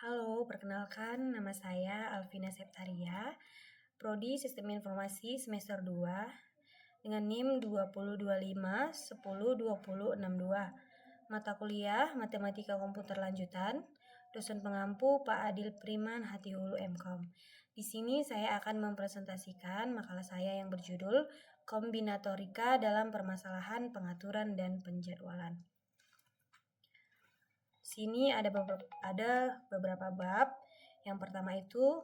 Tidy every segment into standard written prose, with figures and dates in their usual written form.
Halo, perkenalkan nama saya Alvina Septaria, Prodi Sistem Informasi semester 2 dengan NIM 2025102062. Mata kuliah Matematika Komputer Lanjutan, dosen pengampu Pak Adil Priman Hatihulu MKom. Di sini saya akan mempresentasikan makalah saya yang berjudul Kombinatorika dalam Permasalahan Pengaturan dan Penjadwalan. Sini ada beberapa bab. Yang pertama itu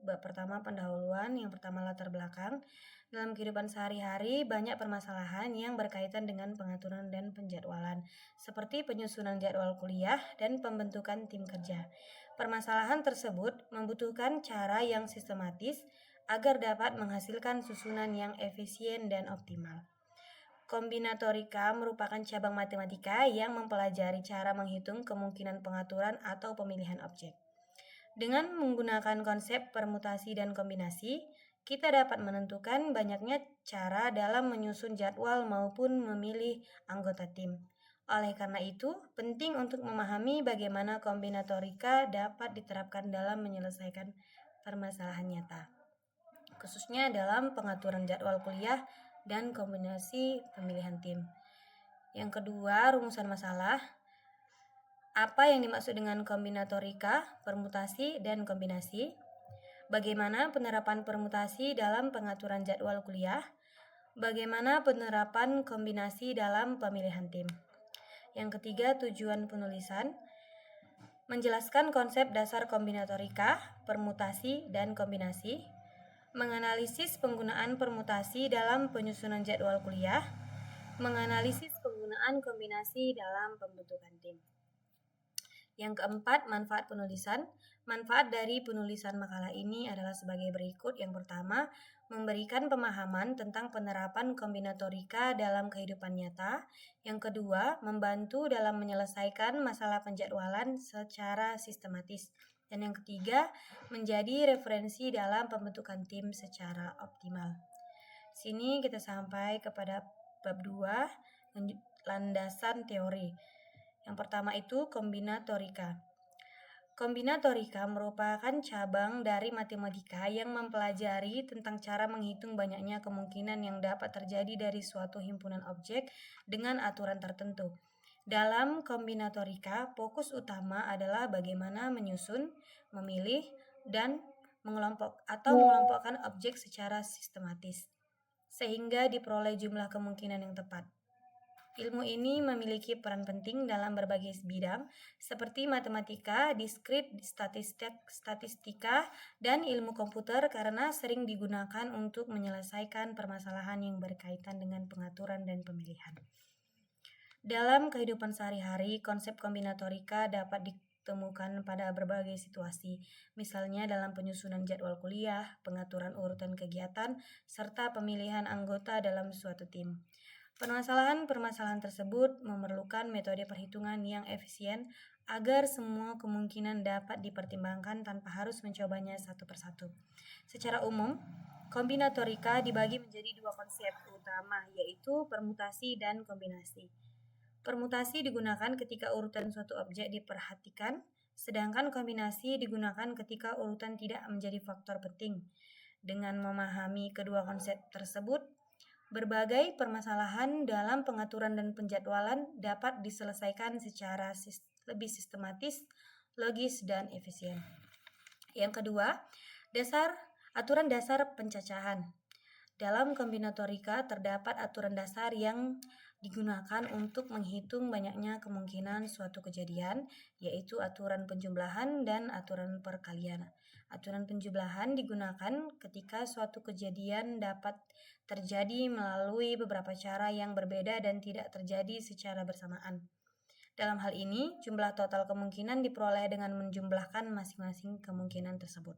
bab pertama pendahuluan, yang pertama latar belakang. Dalam kehidupan sehari-hari banyak permasalahan yang berkaitan dengan pengaturan dan penjadwalan, seperti penyusunan jadwal kuliah dan pembentukan tim kerja. Permasalahan tersebut membutuhkan cara yang sistematis agar dapat menghasilkan susunan yang efisien dan optimal. Kombinatorika merupakan cabang matematika yang mempelajari cara menghitung kemungkinan pengaturan atau pemilihan objek. Dengan menggunakan konsep permutasi dan kombinasi, kita dapat menentukan banyaknya cara dalam menyusun jadwal maupun memilih anggota tim. Oleh karena itu, penting untuk memahami bagaimana kombinatorika dapat diterapkan dalam menyelesaikan permasalahan nyata, khususnya dalam pengaturan jadwal kuliah dan kombinasi pemilihan tim. Yang kedua, rumusan masalah. Apa yang dimaksud dengan kombinatorika, permutasi, dan kombinasi? Bagaimana penerapan permutasi dalam pengaturan jadwal kuliah? Bagaimana penerapan kombinasi dalam pemilihan tim? Yang ketiga, tujuan penulisan. Menjelaskan konsep dasar kombinatorika, permutasi, dan kombinasi. Menganalisis penggunaan permutasi dalam penyusunan jadwal kuliah. Menganalisis penggunaan kombinasi dalam pembentukan tim. Yang keempat, manfaat penulisan. Manfaat dari penulisan makalah ini adalah sebagai berikut. Yang pertama, memberikan pemahaman tentang penerapan kombinatorika dalam kehidupan nyata. Yang kedua, membantu dalam menyelesaikan masalah penjadwalan secara sistematis. Dan yang ketiga, menjadi referensi dalam pembentukan tim secara optimal. Sini kita sampai kepada bab 2, landasan teori. Yang pertama itu kombinatorika. Kombinatorika merupakan cabang dari matematika yang mempelajari tentang cara menghitung banyaknya kemungkinan yang dapat terjadi dari suatu himpunan objek dengan aturan tertentu. Dalam kombinatorika, fokus utama adalah bagaimana menyusun, memilih, dan mengelompokkan objek secara sistematis, sehingga diperoleh jumlah kemungkinan yang tepat. Ilmu ini memiliki peran penting dalam berbagai bidang, seperti matematika, diskrit, statistika, dan ilmu komputer karena sering digunakan untuk menyelesaikan permasalahan yang berkaitan dengan pengaturan dan pemilihan. Dalam kehidupan sehari-hari, konsep kombinatorika dapat ditemukan pada berbagai situasi, misalnya dalam penyusunan jadwal kuliah, pengaturan urutan kegiatan, serta pemilihan anggota dalam suatu tim. Permasalahan-permasalahan tersebut memerlukan metode perhitungan yang efisien agar semua kemungkinan dapat dipertimbangkan tanpa harus mencobanya satu persatu. Secara umum, kombinatorika dibagi menjadi dua konsep utama, yaitu permutasi dan kombinasi. Permutasi digunakan ketika urutan suatu objek diperhatikan, sedangkan kombinasi digunakan ketika urutan tidak menjadi faktor penting. Dengan memahami kedua konsep tersebut, berbagai permasalahan dalam pengaturan dan penjadwalan dapat diselesaikan secara lebih sistematis, logis, dan efisien. Yang kedua, aturan dasar pencacahan. Dalam kombinatorika terdapat aturan dasar yang digunakan untuk menghitung banyaknya kemungkinan suatu kejadian, yaitu aturan penjumlahan dan aturan perkalian. Aturan penjumlahan digunakan ketika suatu kejadian dapat terjadi melalui beberapa cara yang berbeda dan tidak terjadi secara bersamaan. Dalam hal ini, jumlah total kemungkinan diperoleh dengan menjumlahkan masing-masing kemungkinan tersebut.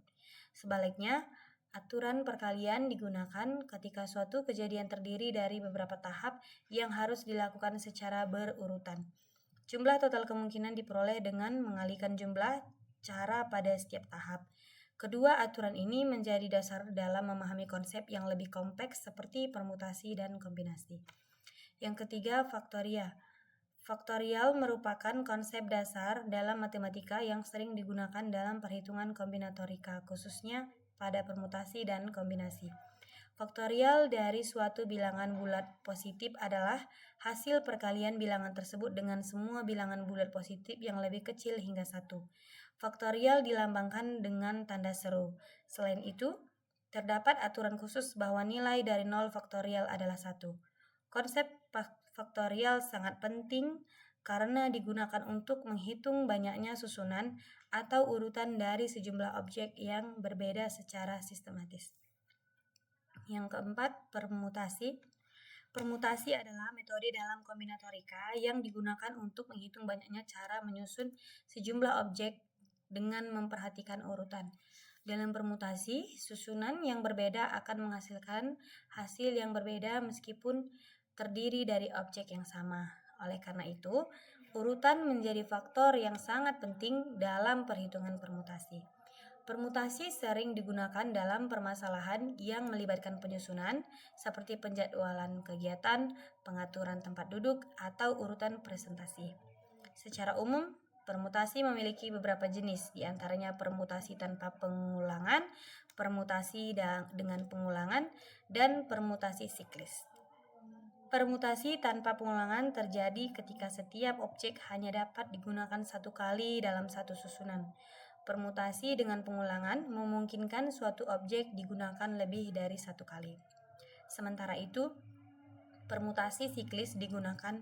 Sebaliknya, aturan perkalian digunakan ketika suatu kejadian terdiri dari beberapa tahap yang harus dilakukan secara berurutan. Jumlah total kemungkinan diperoleh dengan mengalihkan jumlah cara pada setiap tahap. Kedua aturan ini menjadi dasar dalam memahami konsep yang lebih kompleks seperti permutasi dan kombinasi. Yang ketiga, Faktorial merupakan konsep dasar dalam matematika yang sering digunakan dalam perhitungan kombinatorika, khususnya pada permutasi dan kombinasi. Faktorial dari suatu bilangan bulat positif adalah hasil perkalian bilangan tersebut dengan semua bilangan bulat positif yang lebih kecil hingga 1. Faktorial dilambangkan dengan tanda seru. Selain itu, terdapat aturan khusus bahwa nilai dari 0 faktorial adalah 1. Konsep faktorial sangat penting karena digunakan untuk menghitung banyaknya susunan atau urutan dari sejumlah objek yang berbeda secara sistematis. Yang keempat, permutasi. Permutasi adalah metode dalam kombinatorika yang digunakan untuk menghitung banyaknya cara menyusun sejumlah objek dengan memperhatikan urutan. Dalam permutasi, susunan yang berbeda akan menghasilkan hasil yang berbeda meskipun terdiri dari objek yang sama. Oleh karena itu, urutan menjadi faktor yang sangat penting dalam perhitungan permutasi. Permutasi sering digunakan dalam permasalahan yang melibatkan penyusunan, seperti penjadwalan kegiatan, pengaturan tempat duduk, atau urutan presentasi. Secara umum, permutasi memiliki beberapa jenis, di antaranya permutasi tanpa pengulangan, permutasi dengan pengulangan, dan permutasi siklis. Permutasi tanpa pengulangan terjadi ketika setiap objek hanya dapat digunakan satu kali dalam satu susunan. Permutasi dengan pengulangan memungkinkan suatu objek digunakan lebih dari satu kali. Sementara itu, permutasi siklis digunakan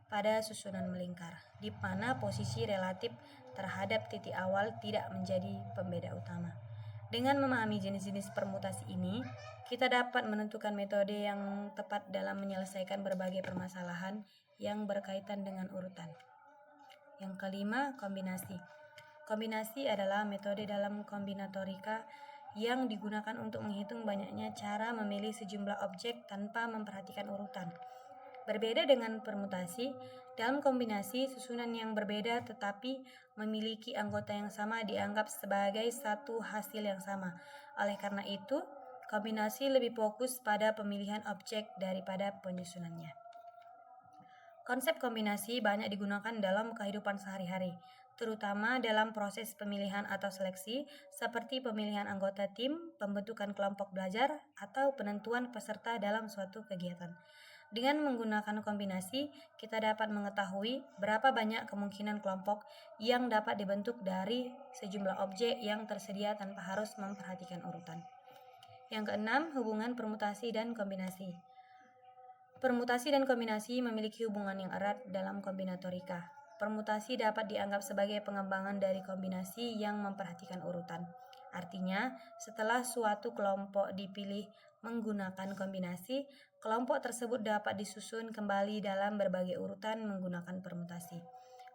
pada susunan melingkar, di mana posisi relatif terhadap titik awal tidak menjadi pembeda utama. Dengan memahami jenis-jenis permutasi ini, kita dapat menentukan metode yang tepat dalam menyelesaikan berbagai permasalahan yang berkaitan dengan urutan. Yang kelima, kombinasi. Kombinasi adalah metode dalam kombinatorika yang digunakan untuk menghitung banyaknya cara memilih sejumlah objek tanpa memperhatikan urutan. Berbeda dengan permutasi, dalam kombinasi susunan yang berbeda tetapi memiliki anggota yang sama dianggap sebagai satu hasil yang sama. Oleh karena itu, kombinasi lebih fokus pada pemilihan objek daripada penyusunannya. Konsep kombinasi banyak digunakan dalam kehidupan sehari-hari, terutama dalam proses pemilihan atau seleksi, seperti pemilihan anggota tim, pembentukan kelompok belajar, atau penentuan peserta dalam suatu kegiatan. Dengan menggunakan kombinasi, kita dapat mengetahui berapa banyak kemungkinan kelompok yang dapat dibentuk dari sejumlah objek yang tersedia tanpa harus memperhatikan urutan. Yang keenam, hubungan permutasi dan kombinasi. Permutasi dan kombinasi memiliki hubungan yang erat dalam kombinatorika. Permutasi dapat dianggap sebagai pengembangan dari kombinasi yang memperhatikan urutan. Artinya, setelah suatu kelompok dipilih menggunakan kombinasi, kelompok tersebut dapat disusun kembali dalam berbagai urutan menggunakan permutasi.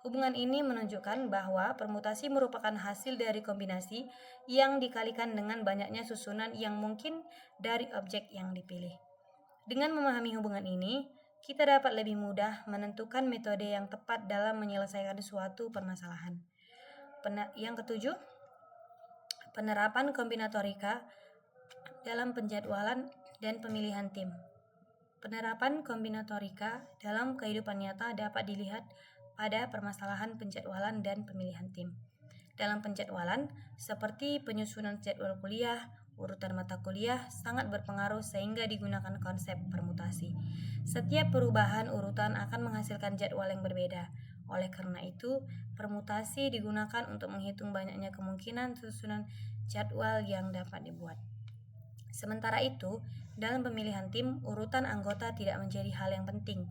Hubungan ini menunjukkan bahwa permutasi merupakan hasil dari kombinasi yang dikalikan dengan banyaknya susunan yang mungkin dari objek yang dipilih. Dengan memahami hubungan ini, kita dapat lebih mudah menentukan metode yang tepat dalam menyelesaikan suatu permasalahan. Yang ketujuh, penerapan kombinatorika dalam penjadwalan dan pemilihan tim. Penerapan kombinatorika dalam kehidupan nyata dapat dilihat pada permasalahan penjadwalan dan pemilihan tim. Dalam penjadwalan, seperti penyusunan jadwal kuliah, urutan mata kuliah sangat berpengaruh sehingga digunakan konsep permutasi. Setiap perubahan urutan akan menghasilkan jadwal yang berbeda. Oleh karena itu, permutasi digunakan untuk menghitung banyaknya kemungkinan susunan jadwal yang dapat dibuat. Sementara itu, dalam pemilihan tim, urutan anggota tidak menjadi hal yang penting.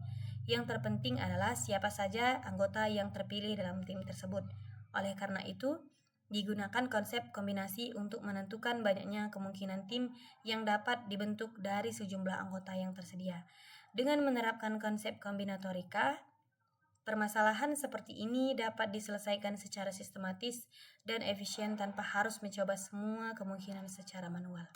Yang terpenting adalah siapa saja anggota yang terpilih dalam tim tersebut. Oleh karena itu, digunakan konsep kombinasi untuk menentukan banyaknya kemungkinan tim yang dapat dibentuk dari sejumlah anggota yang tersedia. Dengan menerapkan konsep kombinatorika, permasalahan seperti ini dapat diselesaikan secara sistematis dan efisien tanpa harus mencoba semua kemungkinan secara manual.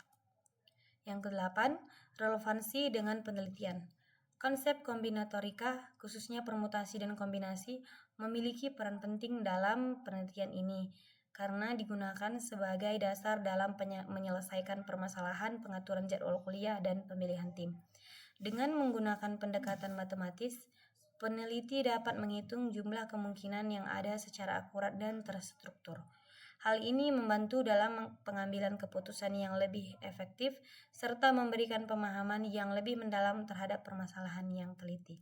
Yang kedelapan, relevansi dengan penelitian. Konsep kombinatorika, khususnya permutasi dan kombinasi, memiliki peran penting dalam penelitian ini karena digunakan sebagai dasar dalam menyelesaikan permasalahan pengaturan jadwal kuliah dan pemilihan tim. Dengan menggunakan pendekatan matematis, peneliti dapat menghitung jumlah kemungkinan yang ada secara akurat dan terstruktur. Hal ini membantu dalam pengambilan keputusan yang lebih efektif serta memberikan pemahaman yang lebih mendalam terhadap permasalahan yang teliti.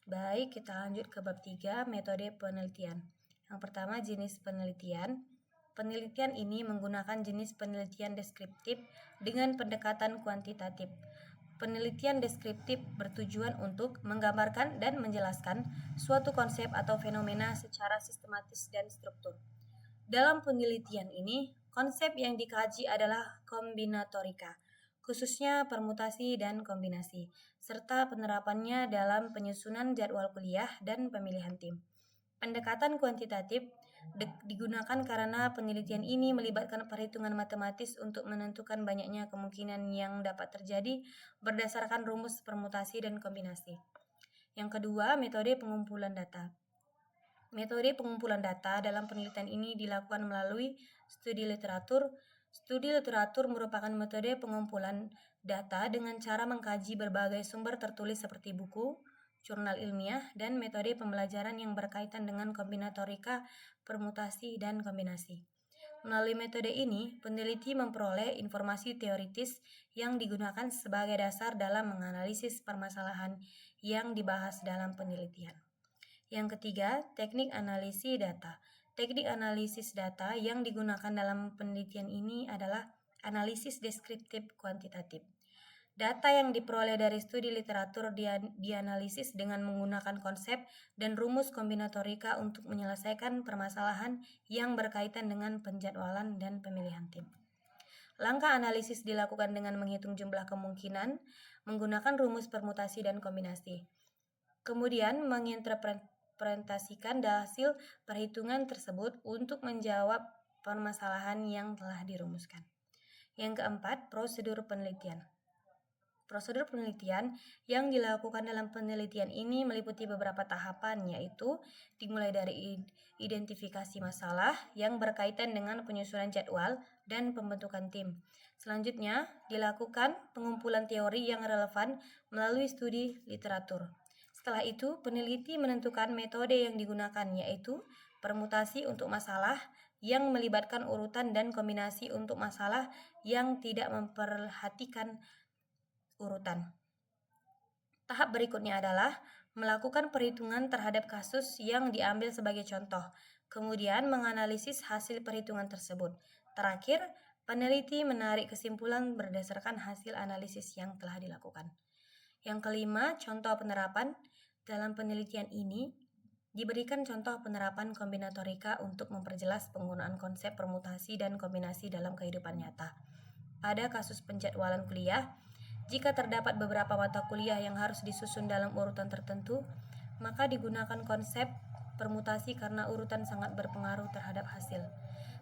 Baik, kita lanjut ke bab 3, metode penelitian. Yang pertama, jenis penelitian. Penelitian ini menggunakan jenis penelitian deskriptif dengan pendekatan kuantitatif. Penelitian deskriptif bertujuan untuk menggambarkan dan menjelaskan suatu konsep atau fenomena secara sistematis dan struktur. Dalam penelitian ini, konsep yang dikaji adalah kombinatorika, khususnya permutasi dan kombinasi, serta penerapannya dalam penyusunan jadwal kuliah dan pemilihan tim. Pendekatan kuantitatif digunakan karena penelitian ini melibatkan perhitungan matematis untuk menentukan banyaknya kemungkinan yang dapat terjadi berdasarkan rumus permutasi dan kombinasi. Yang kedua, metode pengumpulan data. Metode pengumpulan data dalam penelitian ini dilakukan melalui studi literatur. Studi literatur merupakan metode pengumpulan data dengan cara mengkaji berbagai sumber tertulis seperti buku, jurnal ilmiah, dan metode pembelajaran yang berkaitan dengan kombinatorika, permutasi, dan kombinasi. Melalui metode ini, peneliti memperoleh informasi teoritis yang digunakan sebagai dasar dalam menganalisis permasalahan yang dibahas dalam penelitian. Yang ketiga, teknik analisis data. Teknik analisis data yang digunakan dalam penelitian ini adalah analisis deskriptif kuantitatif. Data yang diperoleh dari studi literatur dianalisis dengan menggunakan konsep dan rumus kombinatorika untuk menyelesaikan permasalahan yang berkaitan dengan penjadwalan dan pemilihan tim. Langkah analisis dilakukan dengan menghitung jumlah kemungkinan menggunakan rumus permutasi dan kombinasi. Kemudian menginterpretasikan hasil perhitungan tersebut untuk menjawab permasalahan yang telah dirumuskan. Yang keempat, prosedur penelitian. Prosedur penelitian yang dilakukan dalam penelitian ini meliputi beberapa tahapan, yaitu dimulai dari identifikasi masalah yang berkaitan dengan penyusunan jadwal dan pembentukan tim. Selanjutnya, dilakukan pengumpulan teori yang relevan melalui studi literatur. Setelah itu, peneliti menentukan metode yang digunakan, yaitu permutasi untuk masalah yang melibatkan urutan dan kombinasi untuk masalah yang tidak memperhatikan urutan. Tahap berikutnya adalah melakukan perhitungan terhadap kasus yang diambil sebagai contoh, kemudian menganalisis hasil perhitungan tersebut. Terakhir, peneliti menarik kesimpulan berdasarkan hasil analisis yang telah dilakukan. Yang kelima, contoh penerapan. Dalam penelitian ini, diberikan contoh penerapan kombinatorika untuk memperjelas penggunaan konsep permutasi dan kombinasi dalam kehidupan nyata. Pada kasus penjadwalan kuliah, jika terdapat beberapa mata kuliah yang harus disusun dalam urutan tertentu, maka digunakan konsep permutasi karena urutan sangat berpengaruh terhadap hasil.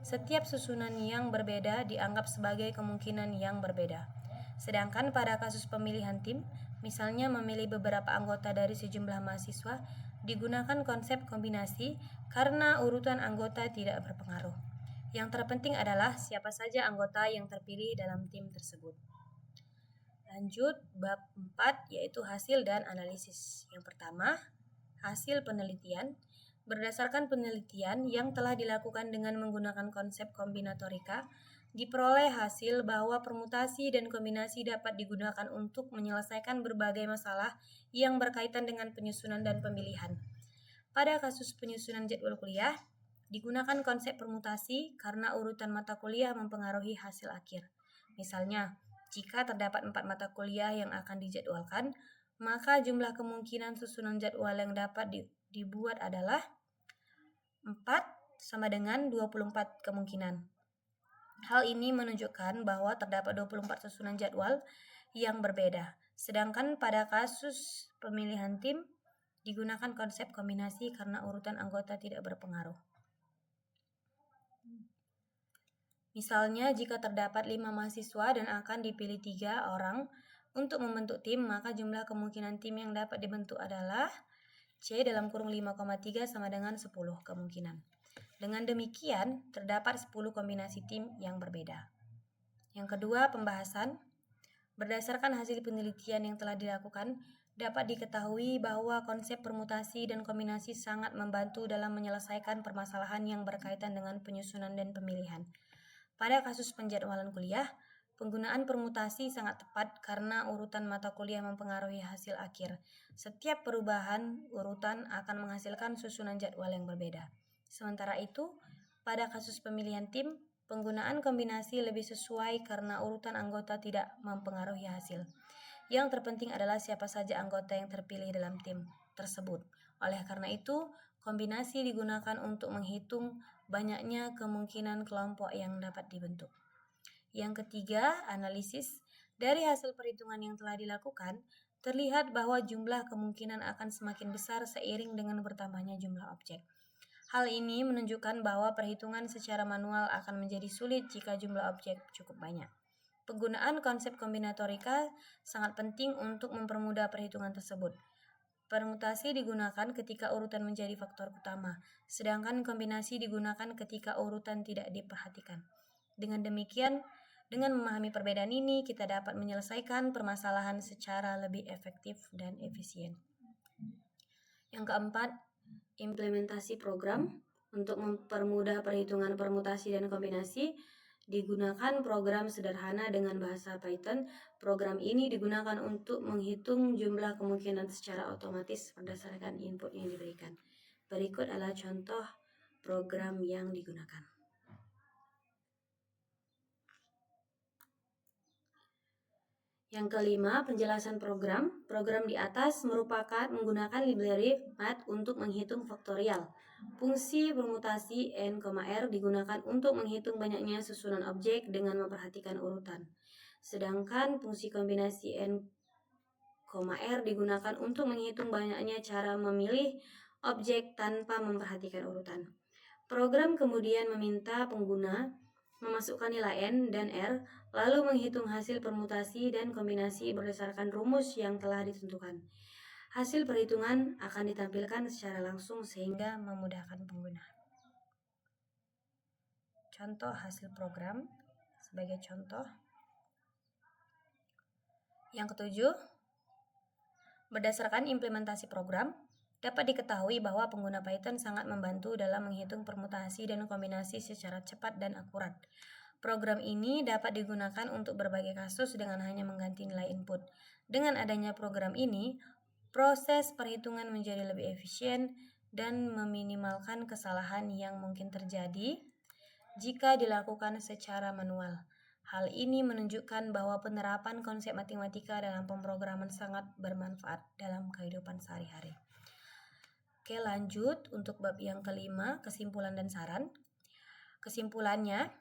Setiap susunan yang berbeda dianggap sebagai kemungkinan yang berbeda. Sedangkan pada kasus pemilihan tim, misalnya memilih beberapa anggota dari sejumlah mahasiswa, digunakan konsep kombinasi karena urutan anggota tidak berpengaruh. Yang terpenting adalah siapa saja anggota yang terpilih dalam tim tersebut. Lanjut, bab 4 yaitu hasil dan analisis. Yang pertama, hasil penelitian. Berdasarkan penelitian yang telah dilakukan dengan menggunakan konsep kombinatorika, diperoleh hasil bahwa permutasi dan kombinasi dapat digunakan untuk menyelesaikan berbagai masalah yang berkaitan dengan penyusunan dan pemilihan. Pada kasus penyusunan jadwal kuliah, digunakan konsep permutasi karena urutan mata kuliah mempengaruhi hasil akhir. Misalnya, jika terdapat 4 mata kuliah yang akan dijadwalkan, maka jumlah kemungkinan susunan jadwal yang dapat dibuat adalah 4 sama dengan 24 kemungkinan. Hal ini menunjukkan bahwa terdapat 24 susunan jadwal yang berbeda. Sedangkan pada kasus pemilihan tim, digunakan konsep kombinasi karena urutan anggota tidak berpengaruh. Misalnya, jika terdapat 5 mahasiswa dan akan dipilih 3 orang untuk membentuk tim, maka jumlah kemungkinan tim yang dapat dibentuk adalah C dalam kurung 5,3 sama dengan 10 kemungkinan. Dengan demikian, terdapat 10 kombinasi tim yang berbeda. Yang kedua, pembahasan. Berdasarkan hasil penelitian yang telah dilakukan, dapat diketahui bahwa konsep permutasi dan kombinasi sangat membantu dalam menyelesaikan permasalahan yang berkaitan dengan penyusunan dan pemilihan. Pada kasus penjadwalan kuliah, penggunaan permutasi sangat tepat karena urutan mata kuliah mempengaruhi hasil akhir. Setiap perubahan urutan akan menghasilkan susunan jadwal yang berbeda. Sementara itu, pada kasus pemilihan tim, penggunaan kombinasi lebih sesuai karena urutan anggota tidak mempengaruhi hasil. Yang terpenting adalah siapa saja anggota yang terpilih dalam tim tersebut. Oleh karena itu, kombinasi digunakan untuk menghitung banyaknya kemungkinan kelompok yang dapat dibentuk. Yang ketiga, analisis. Dari hasil perhitungan yang telah dilakukan, terlihat bahwa jumlah kemungkinan akan semakin besar seiring dengan bertambahnya jumlah objek. Hal ini menunjukkan bahwa perhitungan secara manual akan menjadi sulit jika jumlah objek cukup banyak. Penggunaan konsep kombinatorika sangat penting untuk mempermudah perhitungan tersebut. Permutasi digunakan ketika urutan menjadi faktor utama, sedangkan kombinasi digunakan ketika urutan tidak diperhatikan. Dengan demikian, dengan memahami perbedaan ini, kita dapat menyelesaikan permasalahan secara lebih efektif dan efisien. Yang keempat, implementasi program. Untuk mempermudah perhitungan permutasi dan kombinasi, digunakan program sederhana dengan bahasa Python. Program ini digunakan untuk menghitung jumlah kemungkinan secara otomatis berdasarkan input yang diberikan. Berikut adalah contoh program yang digunakan. Yang kelima, penjelasan program. Program di atas merupakan menggunakan library math untuk menghitung faktorial. Fungsi permutasi n, r digunakan untuk menghitung banyaknya susunan objek dengan memperhatikan urutan. Sedangkan fungsi kombinasi n, r digunakan untuk menghitung banyaknya cara memilih objek tanpa memperhatikan urutan. Program kemudian meminta pengguna memasukkan nilai n dan r, lalu menghitung hasil permutasi dan kombinasi berdasarkan rumus yang telah ditentukan. Hasil perhitungan akan ditampilkan secara langsung sehingga memudahkan pengguna. Contoh hasil program sebagai contoh. Yang ketujuh, berdasarkan implementasi program, dapat diketahui bahwa pengguna Python sangat membantu dalam menghitung permutasi dan kombinasi secara cepat dan akurat. Program ini dapat digunakan untuk berbagai kasus dengan hanya mengganti nilai input. Dengan adanya program ini, proses perhitungan menjadi lebih efisien dan meminimalkan kesalahan yang mungkin terjadi jika dilakukan secara manual. Hal ini menunjukkan bahwa penerapan konsep matematika dalam pemrograman sangat bermanfaat dalam kehidupan sehari-hari. Oke, lanjut untuk bab yang kelima, kesimpulan dan saran. Kesimpulannya,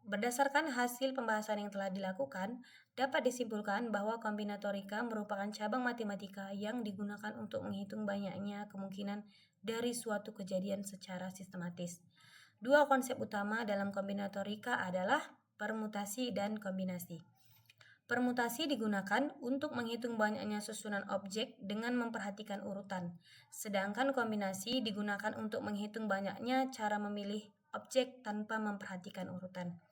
berdasarkan hasil pembahasan yang telah dilakukan, dapat disimpulkan bahwa kombinatorika merupakan cabang matematika yang digunakan untuk menghitung banyaknya kemungkinan dari suatu kejadian secara sistematis. Dua konsep utama dalam kombinatorika adalah permutasi dan kombinasi. Permutasi digunakan untuk menghitung banyaknya susunan objek dengan memperhatikan urutan, sedangkan kombinasi digunakan untuk menghitung banyaknya cara memilih objek tanpa memperhatikan urutan.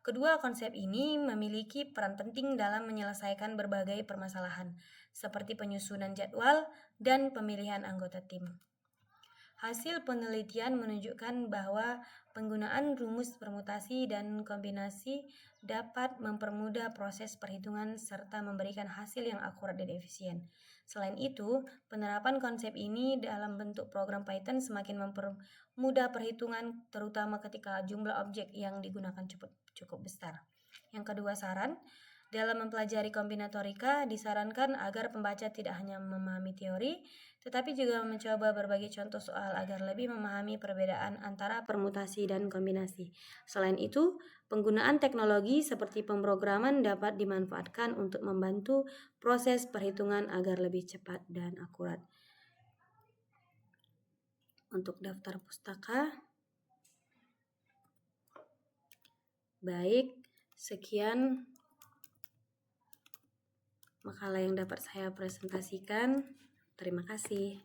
Kedua konsep ini memiliki peran penting dalam menyelesaikan berbagai permasalahan, seperti penyusunan jadwal dan pemilihan anggota tim. Hasil penelitian menunjukkan bahwa penggunaan rumus permutasi dan kombinasi dapat mempermudah proses perhitungan serta memberikan hasil yang akurat dan efisien. Selain itu, penerapan konsep ini dalam bentuk program Python semakin mempermudah perhitungan, terutama ketika jumlah objek yang digunakan cukup besar. Yang kedua, saran. Dalam mempelajari kombinatorika, disarankan agar pembaca tidak hanya memahami teori, tetapi juga mencoba berbagai contoh soal agar lebih memahami perbedaan antara permutasi dan kombinasi. Selain itu, penggunaan teknologi seperti pemrograman dapat dimanfaatkan untuk membantu proses perhitungan agar lebih cepat dan akurat. Untuk daftar pustaka, baik, sekian makalah yang dapat saya presentasikan. Terima kasih.